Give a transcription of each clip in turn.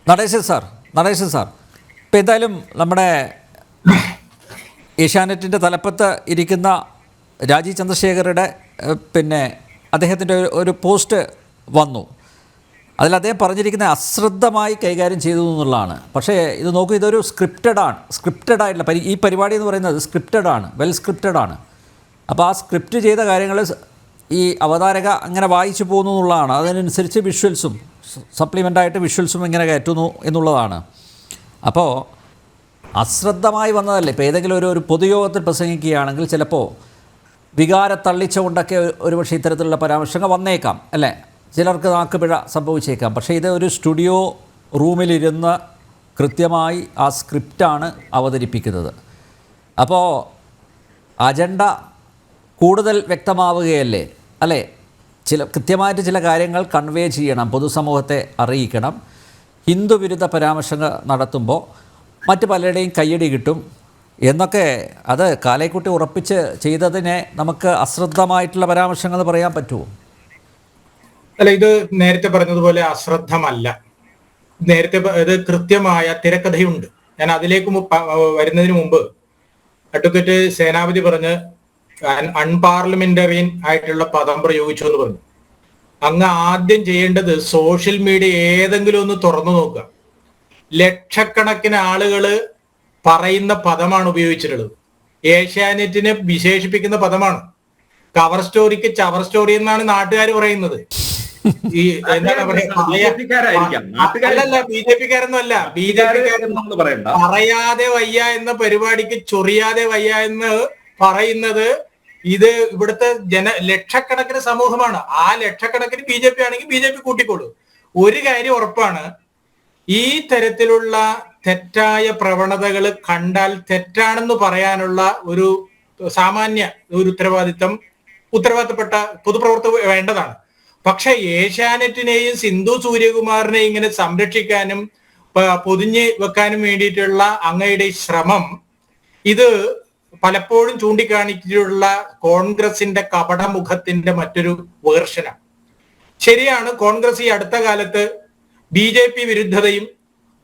Natesan sir, Natesan sir, ഇപ്പം എന്തായാലും നമ്മുടെ ഏഷ്യാനെറ്റിൻ്റെ തലപ്പത്ത് ഇരിക്കുന്ന രാജീവ് ചന്ദ്രശേഖറുടെ പിന്നെ അദ്ദേഹത്തിൻ്റെ ഒരു പോസ്റ്റ് വന്നു. അതിൽ അദ്ദേഹം പറഞ്ഞിരിക്കുന്നത് അശ്രദ്ധമായി കൈകാര്യം ചെയ്തു എന്നുള്ളതാണ്. പക്ഷേ ഇത് നോക്കൂ, ഇതൊരു സ്ക്രിപ്റ്റഡ് ആയിട്ടുള്ള ഈ പരിപാടി എന്ന് പറയുന്നത് സ്ക്രിപ്റ്റഡ് ആണ്, വെൽ സ്ക്രിപ്റ്റഡ് ആണ്. അപ്പോൾ ആ സ്ക്രിപ്റ്റ് ചെയ്ത കാര്യങ്ങൾ ഈ അവതാരക അങ്ങനെ വായിച്ചു പോകുന്നു എന്നുള്ളതാണ്. അതിനനുസരിച്ച് വിഷ്വൽസും സപ്ലിമെൻ്റായിട്ട് വിഷ്വൽസും ഇങ്ങനെ കയറ്റുന്നു എന്നുള്ളതാണ്. അപ്പോൾ അശ്രദ്ധമായി വന്നതല്ലേ. ഇപ്പോൾ ഏതെങ്കിലും ഒരു പൊതുയോഗത്തിൽ പ്രസംഗിക്കുകയാണെങ്കിൽ ചിലപ്പോൾ വികാരത്തള്ളിച്ചുകൊണ്ടൊക്കെ ഒരുപക്ഷെ ഇത്തരത്തിലുള്ള പരാമർശങ്ങൾ വന്നേക്കാം അല്ലേ, ചിലർക്ക് നാക്കുപിഴ സംഭവിച്ചേക്കാം. പക്ഷേ ഇത് ഒരു സ്റ്റുഡിയോ റൂമിലിരുന്ന് കൃത്യമായി ആ സ്ക്രിപ്റ്റാണ് അവതരിപ്പിക്കുന്നത്. അപ്പോൾ അജണ്ട കൂടുതൽ വ്യക്തമാവുകയല്ലേ അല്ലേ. കൃത്യമായിട്ട് ചില കാര്യങ്ങൾ കൺവേ ചെയ്യണം, പൊതുസമൂഹത്തെ അറിയിക്കണം. ഹിന്ദു വിരുദ്ധ പരാമർശങ്ങൾ നടത്തുമ്പോൾ മറ്റ് പലരുടെയും കയ്യടി കിട്ടും എന്നൊക്കെ അത് കാലേക്കുട്ടി ഉറപ്പിച്ച് ചെയ്തതിനെ നമുക്ക് അശ്രദ്ധമായിട്ടുള്ള പരാമർശങ്ങൾ പറയാൻ പറ്റുമോ? അല്ല, ഇത് നേരത്തെ പറഞ്ഞതുപോലെ അശ്രദ്ധമല്ല. നേരത്തെ ഇത് കൃത്യമായ തിരക്കഥയുണ്ട്. ഞാൻ അതിലേക്ക് വരുന്നതിന് മുമ്പ് അഡ്വക്കേറ്റ് സേനാപതി പറഞ്ഞ് അൺപാർലമെന്ററിയൻ ആയിട്ടുള്ള പദം പ്രയോഗിച്ചു എന്ന് പറഞ്ഞു. അങ്ങ് ആദ്യം ചെയ്യേണ്ടത് സോഷ്യൽ മീഡിയ ഏതെങ്കിലും ഒന്ന് തുറന്നു നോക്കുക. ലക്ഷക്കണക്കിന് ആളുകള് പറയുന്ന പദമാണ് ഉപയോഗിച്ചിട്ടുള്ളത്. ഏഷ്യാനെറ്റിനെ വിശേഷിപ്പിക്കുന്ന പദമാണ്. കവർ സ്റ്റോറിക്ക് ചവർ സ്റ്റോറി എന്നാണ് നാട്ടുകാർ പറയുന്നത്. ഈ എന്താണ് അല്ലല്ല, ബി ജെ പിക്കാരൊന്നും അല്ല. ബി ജെ പിക്കാരൊന്നും പറയാതെ വയ്യ എന്ന പരിപാടിക്ക് ചൊറിയാതെ വയ്യ എന്ന് പറയുന്നത് ഇത് ഇവിടുത്തെ ലക്ഷക്കണക്കിന് സമൂഹമാണ്. ആ ലക്ഷക്കണക്കിന് ബി ജെ പി ആണെങ്കിൽ ബി ജെ പി കൂട്ടിക്കോളൂ. ഒരു കാര്യം ഉറപ്പാണ്, ഈ തരത്തിലുള്ള തെറ്റായ പ്രവണതകൾ കണ്ടാൽ തെറ്റാണെന്ന് പറയാനുള്ള ഒരു സാമാന്യ ഒരു ഉത്തരവാദിത്തപ്പെട്ട പൊതുപ്രവർത്തകർ വേണ്ടതാണ്. പക്ഷെ ഏഷ്യാനെറ്റിനെയും സിന്ധു സൂര്യകുമാറിനെയും ഇങ്ങനെ സംരക്ഷിക്കാനും പൊതിഞ്ഞ് വെക്കാനും വേണ്ടിയിട്ടുള്ള അങ്ങയുടെ ശ്രമം ഇത് പലപ്പോഴും ചൂണ്ടിക്കാണിച്ചിട്ടുള്ള കോൺഗ്രസിന്റെ കപടമുഖത്തിന്റെ മറ്റൊരു വേർഷനാണ്. ശരിയാണ്, കോൺഗ്രസ് ഈ അടുത്ത കാലത്ത് ബി ജെ പി വിരുദ്ധതയും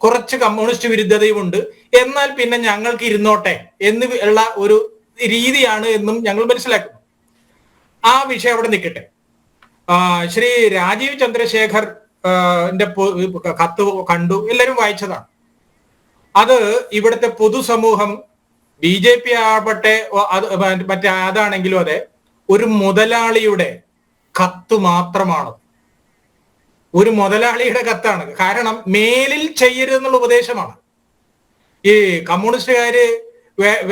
കുറച്ച് കമ്മ്യൂണിസ്റ്റ് വിരുദ്ധതയും ഉണ്ട്, എന്നാൽ പിന്നെ ഞങ്ങൾക്ക് ഇരുന്നോട്ടെ എന്ന് ഉള്ള ഒരു രീതിയാണ് എന്നും ഞങ്ങൾ മനസ്സിലാക്കുന്നു. ആ വിഷയം അവിടെ നിൽക്കട്ടെ. ശ്രീ രാജീവ് ചന്ദ്രശേഖർ കത്ത് കണ്ടു, എല്ലാവരും വായിച്ചതാണ്. അത് ഇവിടുത്തെ പൊതുസമൂഹം ബി ജെ പി ആവട്ടെ മറ്റേ അതാണെങ്കിലും അതെ, ഒരു മുതലാളിയുടെ കത്ത് മാത്രമാണ്. ഒരു മുതലാളിയുടെ കത്താണ്. കാരണം മേലിൽ ചെയ്യരുതെന്നുള്ള ഉപദേശമാണ്. ഈ കമ്മ്യൂണിസ്റ്റുകാര്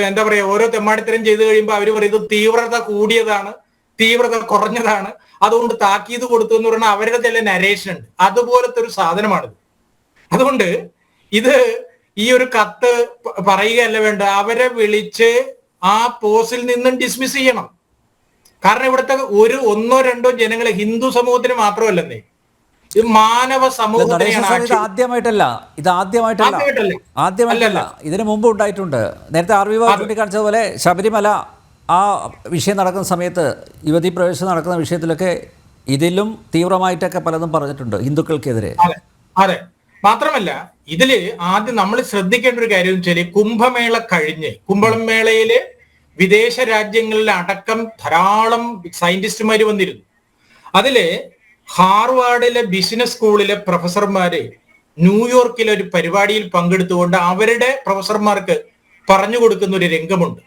എന്താ പറയാ, ഓരോ തെമ്മാടിത്തരം ചെയ്തു കഴിയുമ്പോൾ അവര് പറയുന്നത് തീവ്രത കൂടിയതാണ്, തീവ്രത കുറഞ്ഞതാണ്, അതുകൊണ്ട് താക്കീത് കൊടുത്തു എന്ന് പറഞ്ഞാൽ അവരുടെ ചില നരേഷൻ ഉണ്ട്. അതുപോലത്തെ ഒരു സാധനമാണിത്. അതുകൊണ്ട് ഇത് ഈ ഒരു കത്ത് പറയുകയല്ല വേണ്ട, അവരെ വിളിച്ച് ആ പോസ്റ്റിൽ നിന്നും ഡിസ്മിസ് ചെയ്യണം. കാരണം ഇവിടുത്തെ ഒന്നോ രണ്ടോ ജനങ്ങളെ, ഹിന്ദു സമൂഹത്തിന് മാത്രമല്ലെന്നേ, ഇത് മാനവ സമൂഹത്തിനെയാണ്. ആദ്യമായിട്ടല്ല, ഇതിനു മുമ്പ് ഉണ്ടായിട്ടുണ്ട്. നേരത്തെ ആർ വി ചൂണ്ടിക്കാണിച്ചതുപോലെ ശബരിമല ആ വിഷയം നടക്കുന്ന സമയത്ത്, യുവതീ പ്രവേശനം നടക്കുന്ന വിഷയത്തിലൊക്കെ ഇതിലും തീവ്രമായിട്ടൊക്കെ പലതും പറഞ്ഞിട്ടുണ്ട് ഹിന്ദുക്കൾക്കെതിരെ. അതെ, മാത്രമല്ല ഇതില് ആദ്യം നമ്മൾ ശ്രദ്ധിക്കേണ്ട ഒരു കാര്യം എന്ന് വെച്ചാൽ, കുംഭമേള കഴിഞ്ഞ് കുംഭമേളയില് വിദേശ രാജ്യങ്ങളിൽ അടക്കം ധാരാളം സയന്റിസ്റ്റുമാര് വന്നിരുന്നു. അതില് ഹാർവാർഡിലെ ബിസിനസ് സ്കൂളിലെ പ്രൊഫസർമാര് ന്യൂയോർക്കിലെ ഒരു പരിപാടിയിൽ പങ്കെടുത്തുകൊണ്ട് അവരുടെ പ്രൊഫസർമാർക്ക് പറഞ്ഞു കൊടുക്കുന്ന ഒരു രംഗമുണ്ട്.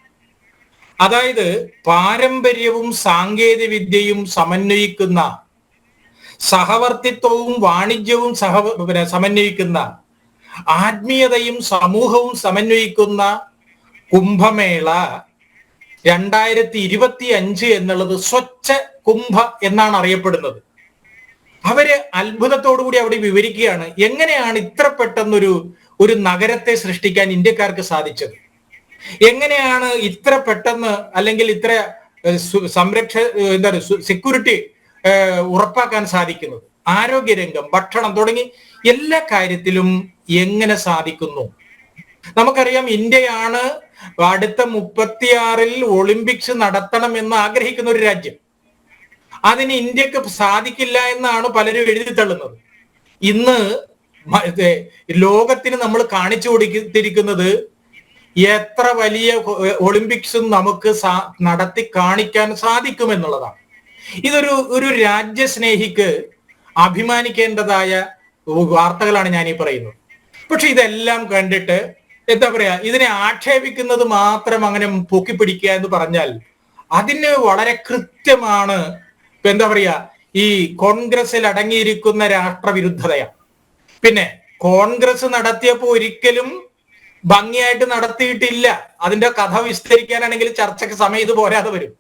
അതായത് പാരമ്പര്യവും സാങ്കേതിക വിദ്യയും സമന്വയിക്കുന്ന, സഹവർത്തിത്വവും വാണിജ്യവും സമന്വയിക്കുന്ന, ആത്മീയതയും സമൂഹവും സമന്വയിക്കുന്ന കുംഭമേള 2025 എന്നുള്ളത് സ്വച്ഛ കുംഭ എന്നാണ് അറിയപ്പെടുന്നത്. അവര് അത്ഭുതത്തോടുകൂടി അവിടെ വിവരിക്കുകയാണ് എങ്ങനെയാണ് ഇത്ര പെട്ടെന്നൊരു നഗരത്തെ സൃഷ്ടിക്കാൻ ഇന്ത്യക്കാർക്ക് സാധിച്ചത്, എങ്ങനെയാണ് ഇത്ര പെട്ടെന്ന് അല്ലെങ്കിൽ ഇത്ര സെക്യൂരിറ്റി ഉറപ്പാക്കാൻ സാധിക്കുന്നത്, ആരോഗ്യരംഗം, ഭക്ഷണം തുടങ്ങി എല്ലാ കാര്യത്തിലും എങ്ങനെ സാധിക്കുന്നു. നമുക്കറിയാം, ഇന്ത്യയാണ് അടുത്ത 36-ൽ ഒളിമ്പിക്സ് നടത്തണം എന്ന് ആഗ്രഹിക്കുന്ന ഒരു രാജ്യം. അതിന് ഇന്ത്യക്ക് സാധിക്കില്ല എന്നാണ് പലരും എഴുതി തള്ളുന്നത്. ഇന്ന് ലോകത്തിന് നമ്മൾ കാണിച്ചു കൊടുത്തിരിക്കുന്നത് എത്ര വലിയ ഒളിമ്പിക്സും നമുക്ക് നടത്തി കാണിക്കാൻ സാധിക്കുമെന്നുള്ളതാണ്. ഒരു രാജ്യസ്നേഹിക്ക് അഭിമാനിക്കേണ്ടതായ വാർത്തകളാണ് ഞാൻ ഈ പറയുന്നത്. പക്ഷെ ഇതെല്ലാം കണ്ടിട്ട് എന്താ പറയാ, ഇതിനെ ആക്ഷേപിക്കുന്നത് മാത്രം അങ്ങനെ പൊക്കിപ്പിടിക്കുക എന്ന് പറഞ്ഞാൽ അതിന് വളരെ കൃത്യമാണ് എന്താ പറയാ ഈ കോൺഗ്രസിൽ അടങ്ങിയിരിക്കുന്ന രാഷ്ട്രവിരുദ്ധതയാണ്. പിന്നെ കോൺഗ്രസ് നടത്തിയപ്പോ ഒരിക്കലും ഭംഗിയായിട്ട് നടത്തിയിട്ടില്ല. അതിന്റെ കഥ വിസ്തരിക്കാനാണെങ്കിൽ ചർച്ചയ്ക്ക് സമയം ഇത് പോരാതെ വരും.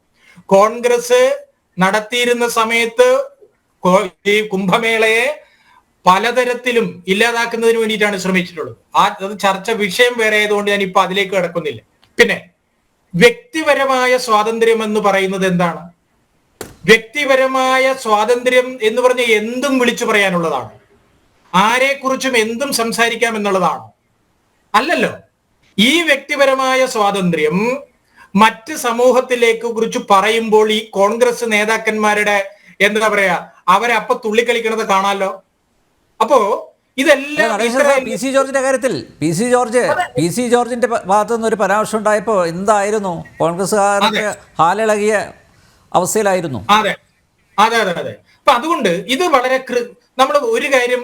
കോൺഗ്രസ് നടത്തിയിരുന്ന സമയത്ത് ഈ കുംഭമേളയെ പലതരത്തിലും ഇല്ലാതാക്കുന്നതിന് വേണ്ടിയിട്ടാണ് ശ്രമിച്ചിട്ടുള്ളത്. അത് ചർച്ച വിഷയം വേറെ ആയതുകൊണ്ട് ഞാൻ ഇപ്പൊ അതിലേക്ക് കിടക്കുന്നില്ല. പിന്നെ വ്യക്തിപരമായ സ്വാതന്ത്ര്യം എന്ന് പറയുന്നത് എന്താണ്? വ്യക്തിപരമായ സ്വാതന്ത്ര്യം എന്ന് പറഞ്ഞ എന്തും വിളിച്ചു പറയാനുള്ളതാണ്, ആരെക്കുറിച്ചും എന്തും സംസാരിക്കാം എന്നുള്ളതാണ്. അല്ലല്ലോ. ഈ വ്യക്തിപരമായ സ്വാതന്ത്ര്യം മറ്റ് സമൂഹത്തിലേക്ക് കുറിച്ച് പറയുമ്പോൾ ഈ കോൺഗ്രസ് നേതാക്കന്മാരുടെ എന്താ പറയാ അവരപ്പൊ തുള്ളിക്കളിക്കണത് കാണാലോ. അപ്പോ ഇതെല്ലാം പി സി ജോർജിന്റെ കാര്യത്തിൽ പി സി ജോർജിന്റെ ഭാഗത്തു നിന്ന് ഒരു പരാമർശം ഉണ്ടായപ്പോ എന്തായിരുന്നു? കോൺഗ്രസ്സുകാർക്ക് ഹാലിളകിയ അവസ്ഥയിലായിരുന്നു. അതെ അതെ അതെ അതെ. അപ്പൊ അതുകൊണ്ട് ഇത് വളരെ നമ്മൾ ഒരു കാര്യം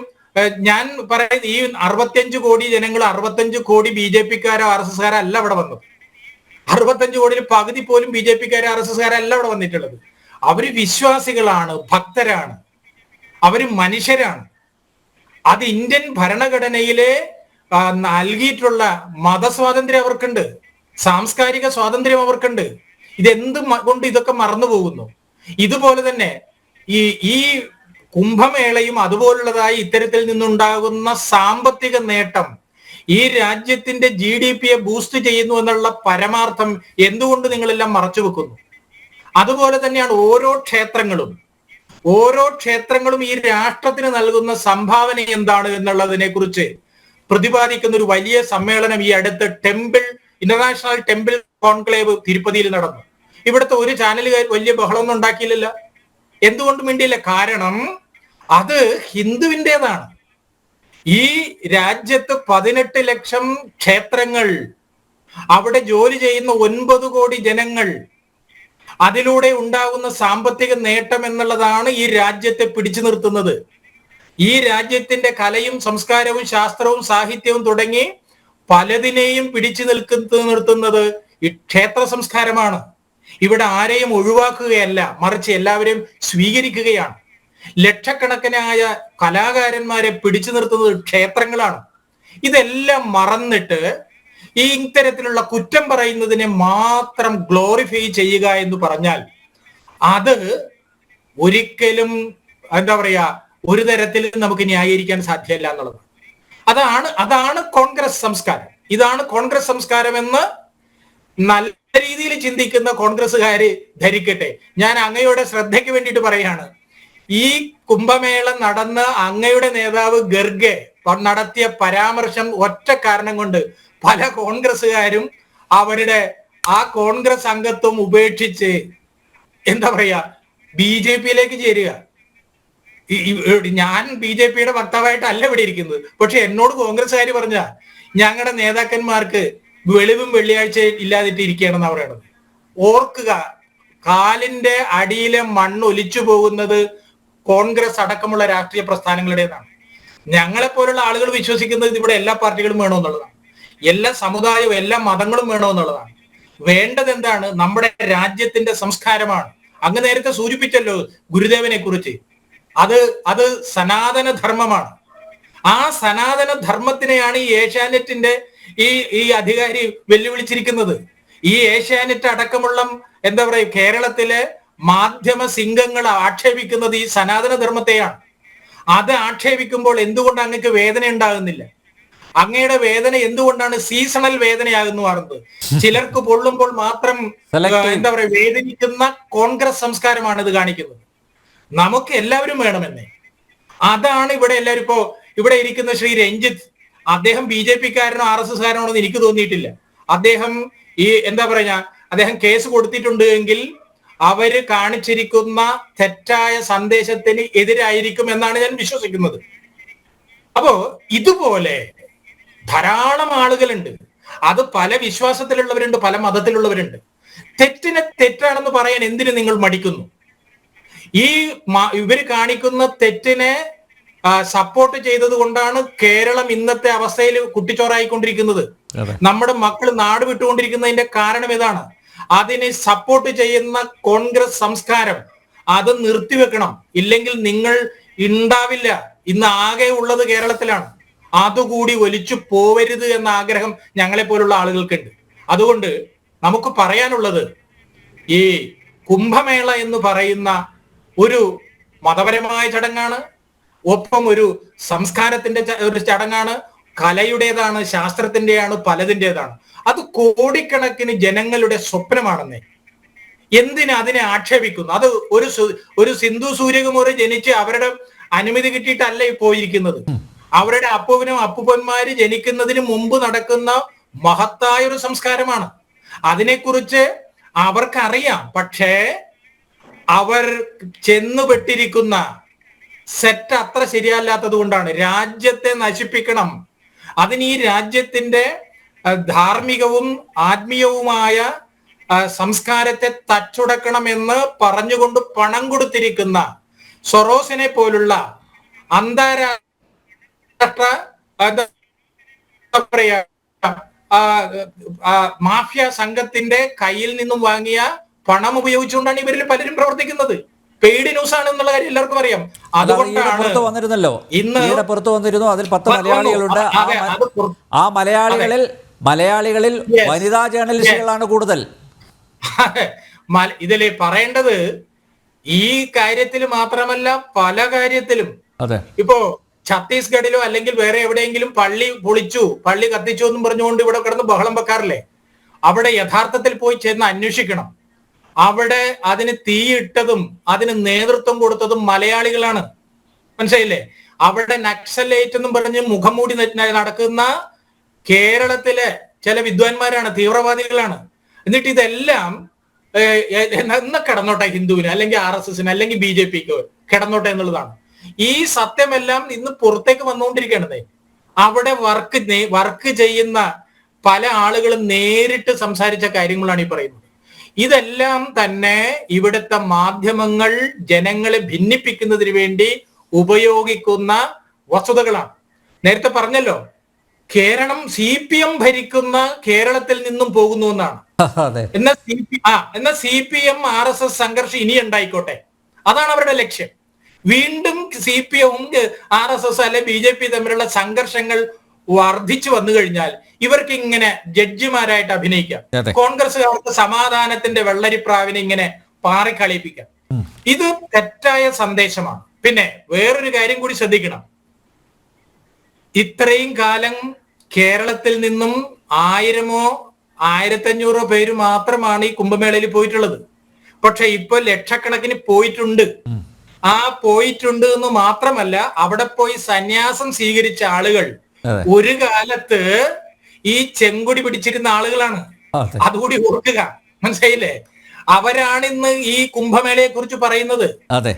ഞാൻ പറയുന്നത്, ഈ 65 കോടി ജനങ്ങൾ 65 കോടി ബി ജെ പിക്കാരോ ആർ എസ് എസ്കാരോ അല്ല അവിടെ വന്നത്. 65 കോടിയിൽ പകുതി പോലും ബി ജെ പിക്കാരോ ആർ എസ് എസ്കാരോ അല്ല അവിടെ വന്നിട്ടുള്ളത്. അവര് വിശ്വാസികളാണ്, ഭക്തരാണ്, അവര് മനുഷ്യരാണ്. അത് ഇന്ത്യൻ ഭരണഘടനയിലെ നൽകിയിട്ടുള്ള മതസ്വാതന്ത്ര്യം അവർക്കുണ്ട്, സാംസ്കാരിക സ്വാതന്ത്ര്യം അവർക്കുണ്ട്. ഇതെന്ത് കൊണ്ട് ഇതൊക്കെ മറന്നു പോകുന്നു? ഇതുപോലെ തന്നെ ഈ കുംഭമേളയും അതുപോലുള്ളതായി ഇത്തരത്തിൽ നിന്നുണ്ടാകുന്ന സാമ്പത്തിക നേട്ടം ഈ രാജ്യത്തിന്റെ GDP-യെ ബൂസ്റ്റ് ചെയ്യുന്നു എന്നുള്ള പരമാർത്ഥം എന്തുകൊണ്ട് നിങ്ങളെല്ലാം മറച്ചു വെക്കുന്നു? അതുപോലെ തന്നെയാണ് ഓരോ ക്ഷേത്രങ്ങളും ഈ രാഷ്ട്രത്തിന് നൽകുന്ന സംഭാവന എന്താണ് എന്നുള്ളതിനെ കുറിച്ച് പ്രതിപാദിക്കുന്ന ഒരു വലിയ സമ്മേളനം ഈ അടുത്ത് ഇന്റർനാഷണൽ ടെമ്പിൾ കോൺക്ലേവ് തിരുപ്പതിയിൽ നടന്നു. ഇവിടുത്തെ ഒരു ചാനലുകാർ വലിയ ബഹളമൊന്നും ഉണ്ടാക്കിയില്ലല്ലോ. എന്തുകൊണ്ടും വേണ്ടിയില്ല, കാരണം അത് ഹിന്ദുവിൻ്റെതാണ്. ഈ രാജ്യത്ത് 18 ലക്ഷം ക്ഷേത്രങ്ങൾ, അവിടെ ജോലി ചെയ്യുന്ന 9 കോടി ജനങ്ങൾ, അതിലൂടെ ഉണ്ടാകുന്ന സാമ്പത്തിക നേട്ടം എന്നുള്ളതാണ് ഈ രാജ്യത്തെ പിടിച്ചു നിർത്തുന്നത്. ഈ രാജ്യത്തിന്റെ കലയും സംസ്കാരവും ശാസ്ത്രവും സാഹിത്യവും തുടങ്ങി പലതിനെയും പിടിച്ചു നിർത്തുന്നത് ഈ ക്ഷേത്ര സംസ്കാരമാണ്. ഇവിടെ ആരെയും ഒഴിവാക്കുകയല്ല, മറിച്ച് എല്ലാവരെയും സ്വീകരിക്കുകയാണ്. ലക്ഷക്കണക്കിനായ കലാകാരന്മാരെ പിടിച്ചു നിർത്തുന്നത് ക്ഷേത്രങ്ങളാണ്. ഇതെല്ലാം മറന്നിട്ട് ഈ ഇത്തരത്തിലുള്ള കുറ്റം പറയുന്നതിനെ മാത്രം ഗ്ലോറിഫൈ ചെയ്യുക എന്ന് പറഞ്ഞാൽ അത് ഒരിക്കലും എന്താ പറയാ ഒരു തരത്തിൽ നമുക്ക് ന്യായീകരിക്കാൻ സാധ്യമല്ല എന്നുള്ളത്. അതാണ് കോൺഗ്രസ് സംസ്കാരം. ഇതാണ് കോൺഗ്രസ് സംസ്കാരം എന്ന് നല്ല രീതിയിൽ ചിന്തിക്കുന്ന കോൺഗ്രസ്സുകാര് ധരിക്കട്ടെ. ഞാൻ അങ്ങയുടെ ശ്രദ്ധയ്ക്ക് വേണ്ടിയിട്ട് പറയാണ്, ഈ കുംഭമേള നടന്ന അങ്ങയുടെ നേതാവ് ഗർഗെ നടത്തിയ പരാമർശം ഒറ്റ കാരണം കൊണ്ട് പല കോൺഗ്രസ്സുകാരും അവരുടെ ആ കോൺഗ്രസ് അംഗത്വം ഉപേക്ഷിച്ച് എന്താ പറയാ BJP-യിലേക്ക് ചേരുക. ഞാൻ BJP-യുടെ വക്താവായിട്ടല്ല ഇവിടെ ഇരിക്കുന്നത്. പക്ഷെ എന്നോട് കോൺഗ്രസ്സുകാർ പറഞ്ഞ ഞങ്ങളുടെ നേതാക്കന്മാർക്ക് വെളിവും വെള്ളിയാഴ്ച ഇല്ലാതിട്ട് ഇരിക്കുകയാണെന്ന് പറയണത്. ഓർക്കുക, കാലിന്റെ അടിയിലെ മണ്ണ് ഒലിച്ചു പോകുന്നത് കോൺഗ്രസ് അടക്കമുള്ള രാഷ്ട്രീയ പ്രസ്ഥാനങ്ങളുടേതാണ്. ഞങ്ങളെപ്പോലുള്ള ആളുകൾ വിശ്വസിക്കുന്നത് ഇവിടെ എല്ലാ പാർട്ടികളും വേണമെന്നുള്ളതാണ്, എല്ലാ സമുദായവും എല്ലാ മതങ്ങളും വേണമെന്നുള്ളതാണ്. വേണ്ടത് എന്താണ്? നമ്മുടെ രാജ്യത്തിന്റെ സംസ്കാരമാണ്. അങ്ങ് നേരത്തെ സൂചിപ്പിച്ചല്ലോ ഗുരുദേവനെ കുറിച്ച്. അത് സനാതന ധർമ്മമാണ്. ആ സനാതന ധർമ്മത്തിനെയാണ് ഈ ഏഷ്യാനെറ്റിന്റെ ഈ അധികാരി വെല്ലുവിളിച്ചിരിക്കുന്നത്. ഈ ഏഷ്യാനെറ്റ് അടക്കമുള്ള എന്താ പറയുക കേരളത്തിലെ മാധ്യമ സിംഗങ്ങൾ ആക്ഷേപിക്കുന്നത് ഈ സനാതന ധർമ്മത്തെയാണ്. അത് ആക്ഷേപിക്കുമ്പോൾ എന്തുകൊണ്ട് അങ്ങക്ക് വേദന ഉണ്ടാകുന്നില്ല? അങ്ങയുടെ വേദന എന്തുകൊണ്ടാണ് സീസണൽ വേദനയാകുന്നു പറയുന്നത്? ചിലർക്ക് പൊള്ളുമ്പോൾ മാത്രം എന്താ പറയുക വേദനിക്കുന്ന കോൺഗ്രസ് സംസ്കാരമാണ് ഇത് കാണിക്കുന്നത്. നമുക്ക് എല്ലാവരും വേണമെന്നേ. അതാണ് ഇവിടെ എല്ലാവരും. ഇപ്പോ ഇവിടെ ഇരിക്കുന്ന ശ്രീ രഞ്ജിത്ത്, അദ്ദേഹം BJP-കാരനോ RSS-കാരനോ എന്ന് എനിക്ക് തോന്നിയിട്ടില്ല. അദ്ദേഹം എന്താ പറയാ അദ്ദേഹം കേസ് കൊടുത്തിട്ടുണ്ട് എങ്കിൽ അവര് കാണിച്ചിരിക്കുന്ന തെറ്റായ സന്ദേശത്തിന് എതിരായിരിക്കും എന്നാണ് ഞാൻ വിശ്വസിക്കുന്നത്. അപ്പോ ഇതുപോലെ ധാരാളം ആളുകളുണ്ട്. അത് പല വിശ്വാസത്തിലുള്ളവരുണ്ട്, പല മതത്തിലുള്ളവരുണ്ട്. തെറ്റിനെ തെറ്റാണെന്ന് പറയാൻ എന്തിനു നിങ്ങൾ മടിക്കുന്നു? ഈ ഇവർ കാണിക്കുന്ന തെറ്റിനെ സപ്പോർട്ട് ചെയ്തത് കൊണ്ടാണ് കേരളം ഇന്നത്തെ അവസ്ഥയിൽ കുട്ടിച്ചോറായിക്കൊണ്ടിരിക്കുന്നത്. നമ്മുടെ മക്കൾ നാട് വിട്ടുകൊണ്ടിരിക്കുന്നതിന്റെ കാരണം ഇതാണ്. അതിനെ സപ്പോർട്ട് ചെയ്യുന്ന കോൺഗ്രസ് സംസ്കാരം അത് നിർത്തിവെക്കണം. ഇല്ലെങ്കിൽ നിങ്ങൾ ഉണ്ടാവില്ല. ഇന്ന് ആകെ ഉള്ളത് കേരളത്തിലാണ്. അതുകൂടി ഒലിച്ചു പോവരുത് എന്ന ആഗ്രഹം ഞങ്ങളെ പോലുള്ള ആളുകൾക്കുണ്ട്. അതുകൊണ്ട് നമുക്ക് പറയാനുള്ളത്, ഈ കുംഭമേള എന്ന് പറയുന്ന ഒരു മതപരമായ ചടങ്ങാണ്, ഒപ്പം ഒരു സംസ്കാരത്തിന്റെ ഒരു ചടങ്ങാണ്, കലയുടേതാണ്, ശാസ്ത്രത്തിന്റെയാണ്, പലതിൻ്റെതാണ്. അത് കോടിക്കണക്കിന് ജനങ്ങളുടെ സ്വപ്നമാണെന്നേ. എന്തിന് അതിനെ ആക്ഷേപിക്കുന്നു? അത് ഒരു സിന്ധു സൂര്യകുമാരി ജനിച്ച് അവരുടെ അനുമതി കിട്ടിയിട്ടല്ല പോയിരിക്കുന്നത്. അവരുടെ അപ്പുവിനും അപ്പുപ്പന്മാര് ജനിക്കുന്നതിന് മുമ്പ് നടക്കുന്ന മഹത്തായ ഒരു സംസ്കാരമാണ്. അതിനെക്കുറിച്ച് അവർക്കറിയാം. പക്ഷേ അവർ ചെന്നുപെട്ടിരിക്കുന്ന സെറ്റ് അത്ര ശരിയല്ലാത്തത് കൊണ്ടാണ്. രാജ്യത്തെ നശിപ്പിക്കണം, അതിന് ഈ രാജ്യത്തിന്റെ ധാർമ്മികവും ആത്മീയവുമായ സംസ്കാരത്തെ തച്ചുടക്കണമെന്ന് പറഞ്ഞുകൊണ്ട് പണം കൊടുത്തിരിക്കുന്ന സൊറോസിനെ പോലുള്ള അന്താരാഷ്ട്ര എന്താ പറയാ മാഫിയ സംഘത്തിന്റെ കയ്യിൽ നിന്നും വാങ്ങിയ പണം ഉപയോഗിച്ചുകൊണ്ടാണ് ഇവരിൽ പലരും പ്രവർത്തിക്കുന്നത്. പെയ്ഡ് ന്യൂസ് ആണ് എന്നുള്ള കാര്യം എല്ലാവർക്കും അറിയാം. അതുകൊണ്ടാണ് വന്നിരുന്നല്ലോ, ഇന്ന് പുറത്തു വന്നിരുന്നു. അതിൽ 10 മലയാളികളുണ്ട്. ആ മലയാളികളിൽ വനിതാ ജേർണലിസ്റ്റുകളാണ് കൂടുതൽ. ഇതില് പറയേണ്ടത് ഈ കാര്യത്തിൽ മാത്രമല്ല, പല കാര്യത്തിലും. ഇപ്പോ ഛത്തീസ്ഗഡിലോ അല്ലെങ്കിൽ വേറെ എവിടെയെങ്കിലും പള്ളി പൊളിച്ചു, പള്ളി കത്തിച്ചു എന്നും പറഞ്ഞുകൊണ്ട് ഇവിടെ കിടന്ന് ബഹളം വെക്കാറില്ലേ? അവിടെ യഥാർത്ഥത്തിൽ പോയി ചെന്ന് അന്വേഷിക്കണം. അവിടെ അതിന് തീയിട്ടതും അതിന് നേതൃത്വം കൊടുത്തതും മലയാളികളാണ്. മനസ്സിലായില്ലേ? അവിടെ നക്സലൈറ്റ് എന്നും പറഞ്ഞ് മുഖംമൂടി നടക്കുന്ന കേരളത്തിലെ ചില വിദ്വാൻമാരാണ്, തീവ്രവാദികളാണ്. എന്നിട്ട് ഇതെല്ലാം എന്നാ കിടന്നോട്ടെ ഹിന്ദുവിന്, അല്ലെങ്കിൽ RSSന്, അല്ലെങ്കിൽ BJPക്ക് കിടന്നോട്ടെ എന്നുള്ളതാണ്. ഈ സത്യമെല്ലാം ഇന്ന് പുറത്തേക്ക് വന്നുകൊണ്ടിരിക്കുകയാണ്. അവിടെ വർക്ക് ചെയ്യുന്ന പല ആളുകളും നേരിട്ട് സംസാരിച്ച കാര്യങ്ങളാണ് ഈ പറയുന്നത്. ഇതെല്ലാം തന്നെ ഇവിടുത്തെ മാധ്യമങ്ങൾ ജനങ്ങളെ ഭിന്നിപ്പിക്കുന്നതിന് വേണ്ടി ഉപയോഗിക്കുന്ന വസ്തുതകളാണ്. നേരത്തെ പറഞ്ഞല്ലോ, കേരളം CPM ഭരിക്കുന്ന കേരളത്തിൽ നിന്നും പോകുന്നു എന്നാണ്. എന്നാൽ CPM RSS സംഘർഷം ഇനി ഉണ്ടായിക്കോട്ടെ, അതാണ് അവരുടെ ലക്ഷ്യം. വീണ്ടും CPM-ഉം RSS അല്ലെ BJP തമ്മിലുള്ള സംഘർഷങ്ങൾ വർദ്ധിച്ചു വന്നു കഴിഞ്ഞാൽ ഇവർക്ക് ഇങ്ങനെ ജഡ്ജിമാരായിട്ട് അഭിനയിക്കാം. കോൺഗ്രസ്സുകാർക്ക് സമാധാനത്തിന്റെ വെള്ളരിപ്രാവിനെ ഇങ്ങനെ പാറിക്കളിപ്പിക്കാം. ഇത് തെറ്റായ സന്ദേശമാണ്. പിന്നെ വേറൊരു കാര്യം കൂടി ശ്രദ്ധിക്കണം. ഇത്രയും കാലം കേരളത്തിൽ നിന്നും 1000-ഓ 1500-ഓ പേര് മാത്രമാണ് ഈ കുംഭമേളയിൽ പോയിട്ടുള്ളത്. പക്ഷെ ഇപ്പൊ ലക്ഷക്കണക്കിന് പോയിട്ടുണ്ട്. ആ പോയിട്ടുണ്ട് എന്ന് മാത്രമല്ല, അവിടെ പോയി സന്യാസം സ്വീകരിച്ച ആളുകൾ ഒരു കാലത്ത് ഈ ചെങ്കൊടി പിടിച്ചിരുന്ന ആളുകളാണ്. അതുകൂടി ഓർക്കുക, മനസ്സിലായില്ലേ? അവരാണ് ഇന്ന് ഈ കുംഭമേളയെ കുറിച്ച് പറയുന്നത്.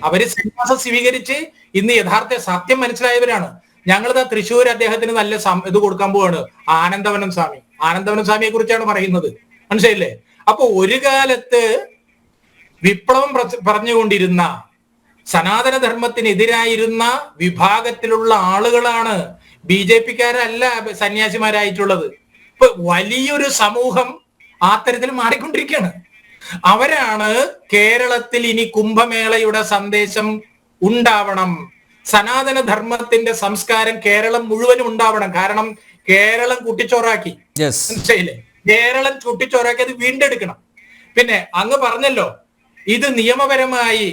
അവര് സന്യാസം സ്വീകരിച്ച് ഇന്ന് യഥാർത്ഥ സത്യം മനസ്സിലായവരാണ്. ഞങ്ങളിതാ തൃശ്ശൂർ അദ്ദേഹത്തിന് നല്ല ഇത് കൊടുക്കാൻ പോവാണ്. ആനന്ദവനം സ്വാമിയെ കുറിച്ചാണ് പറയുന്നത്, മനസ്സിലായില്ലേ? അപ്പൊ ഒരു കാലത്ത് വിപ്ലവം പറഞ്ഞുകൊണ്ടിരുന്ന സനാതനധർമ്മത്തിനെതിരായിരുന്ന വിഭാഗത്തിലുള്ള ആളുകളാണ് BJPക്കാരല്ല സന്യാസിമാരായിട്ടുള്ളത്. ഇപ്പൊ വലിയൊരു സമൂഹം ആ തരത്തിൽ മാറിക്കൊണ്ടിരിക്കുകയാണ്. അവരാണ് കേരളത്തിൽ ഇനി കുംഭമേളയുടെ സന്ദേശം ഉണ്ടാവണം, സനാതന ധർമ്മത്തിന്റെ സംസ്കാരം കേരളം മുഴുവനും ഉണ്ടാവണം. കാരണം കേരളം കുട്ടിച്ചോറാക്കി, മനസ്സിലായില്ലേ? കേരളം കുട്ടിച്ചോറാക്കി അത് വീണ്ടെടുക്കണം. പിന്നെ അങ്ങ് പറഞ്ഞല്ലോ, ഇത് നിയമപരമായി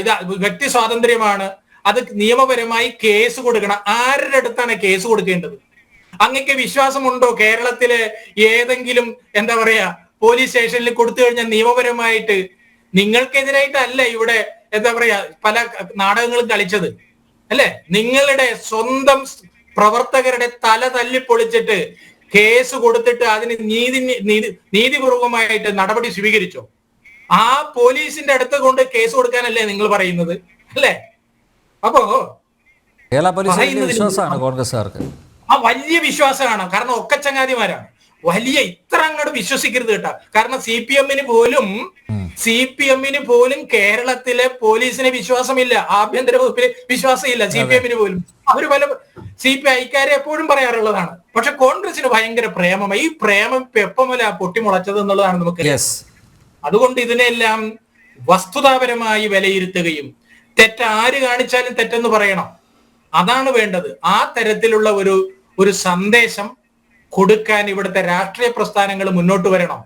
ഇത് വ്യക്തി സ്വാതന്ത്ര്യമാണ്, അത് നിയമപരമായി കേസ് കൊടുക്കണം. ആരുടെ അടുത്താണ് കേസ് കൊടുക്കേണ്ടത്? അങ്ങക്ക് വിശ്വാസമുണ്ടോ കേരളത്തിലെ ഏതെങ്കിലും എന്താ പറയാ പോലീസ് സ്റ്റേഷനിൽ കൊടുത്തു കഴിഞ്ഞാൽ നിയമപരമായിട്ട് നിങ്ങൾക്കെതിരായിട്ടല്ല ഇവിടെ എന്താ പറയാ പല നാടകങ്ങളും കളിച്ചത് അല്ലെ? നിങ്ങളുടെ സ്വന്തം പ്രവർത്തകരുടെ തല തല്ലിപ്പൊളിച്ചിട്ട് കേസ് കൊടുത്തിട്ട് അതിന് നീതിപൂർവമായിട്ട് നടപടി സ്വീകരിച്ചോ? ആ പോലീസിന്റെ അടുത്ത് കൊണ്ട് കേസ് കൊടുക്കാനല്ലേ നിങ്ങൾ പറയുന്നത്, അല്ലേ? അപ്പോ കേരള പോലീസ് വലിയ പറയുന്നതിന് വിശ്വാസമാണ് കോൺഗ്രസ്സുകാർക്ക്. ആ വലിയ വിശ്വാസമാണ്. കാരണം ഒക്കെ ചങ്ങാതിമാരാണ്. വലിയ ഇത്ര അങ്ങോട്ട് വിശ്വസിക്കരുത് കേട്ടോ. കാരണം സി പി എമ്മിന് പോലും കേരളത്തിലെ പോലീസിനെ വിശ്വാസമില്ല, ആഭ്യന്തര വകുപ്പിന് വിശ്വാസമില്ല, സി പി എമ്മിന് പോലും. അവര് പല CPI-ക്കാരെ എപ്പോഴും പറയാറുള്ളതാണ്. പക്ഷെ കോൺഗ്രസിന് ഭയങ്കര പ്രേമമായി. ഈ പ്രേമം എപ്പമല്ല പൊട്ടിമുളച്ചത് എന്നുള്ളതാണ് നമുക്ക്. അതുകൊണ്ട് ഇതിനെല്ലാം വസ്തുതാപരമായി വിലയിരുത്തുകയും ആര് കാണിച്ചാലും തെറ്റെന്ന് പറയണം, അതാണ് വേണ്ടത്. ആ തരത്തിലുള്ള ഒരു സന്ദേശം കൊടുക്കാൻ ഇവിടുത്തെ രാഷ്ട്രീയ പ്രസ്ഥാനങ്ങൾ മുന്നോട്ട് വരണം.